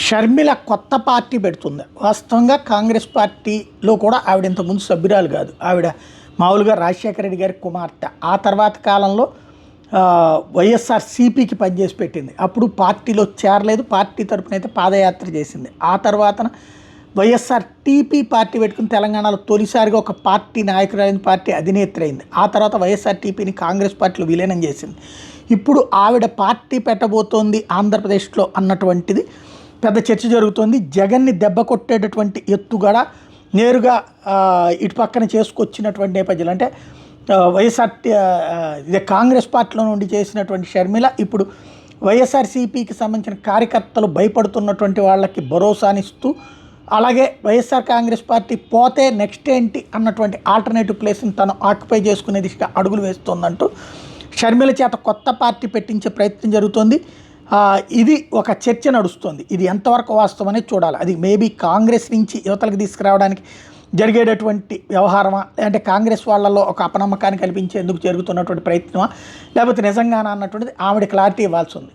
షర్మిల కొత్త పార్టీ పెడుతుంది. వాస్తవంగా కాంగ్రెస్ పార్టీలో కూడా ఆవిడ ఇంతకుముందు సభ్యురాలు కాదు. ఆవిడ మామూలుగా రాజశేఖర రెడ్డి గారి కుమార్తె. ఆ తర్వాత కాలంలో వైఎస్ఆర్సీపీకి పనిచేసి పెట్టింది. అప్పుడు పార్టీలో చేరలేదు. పార్టీ తరపున అయితే పాదయాత్ర చేసింది. ఆ తర్వాత వైఎస్ఆర్టీపీ పార్టీ పెట్టుకుని తెలంగాణలో తొలిసారిగా ఒక పార్టీ నాయకురాలైన, పార్టీ అధినేత్రి అయింది. ఆ తర్వాత వైఎస్ఆర్టీపీని కాంగ్రెస్ పార్టీలో విలీనం చేసింది. ఇప్పుడు ఆవిడ పార్టీ పెట్టబోతోంది ఆంధ్రప్రదేశ్లో అన్నటువంటిది పెద్ద చర్చ జరుగుతోంది. జగన్ని దెబ్బ కొట్టేటటువంటి ఎత్తుగడ నేరుగా ఇటు పక్కన చేసుకొచ్చినటువంటి నేపథ్యంలో, అంటే ఇదే కాంగ్రెస్ పార్టీలో నుండి చేసినటువంటి షర్మిల ఇప్పుడు వైఎస్ఆర్సీపీకి సంబంధించిన కార్యకర్తలు భయపడుతున్నటువంటి వాళ్ళకి భరోసానిస్తూ, అలాగే వైఎస్ఆర్ కాంగ్రెస్ పార్టీ పోతే నెక్స్ట్ ఏంటి అన్నటువంటి ఆల్టర్నేటివ్ ప్లేస్ని తను ఆక్యుపై చేసుకునే దిశగా అడుగులు వేస్తోందంటూ షర్మిల చేత కొత్త పార్టీ పెట్టించే ప్రయత్నం జరుగుతోంది. ఇది ఒక చర్చ నడుస్తుంది. ఇది ఎంతవరకు వాస్తవం అనేది చూడాలి. అది మేబీ కాంగ్రెస్ నుంచి యువతలకు తీసుకురావడానికి జరిగేటటువంటి వ్యవహారమా, లేదంటే కాంగ్రెస్ వాళ్ళలో ఒక అపనమ్మకాన్ని కల్పించేందుకు జరుగుతున్నటువంటి ప్రయత్నమా, లేకపోతే నిజంగానా అన్నటువంటిది ఆవిడ క్లారిటీ ఇవ్వాల్సి ఉంది.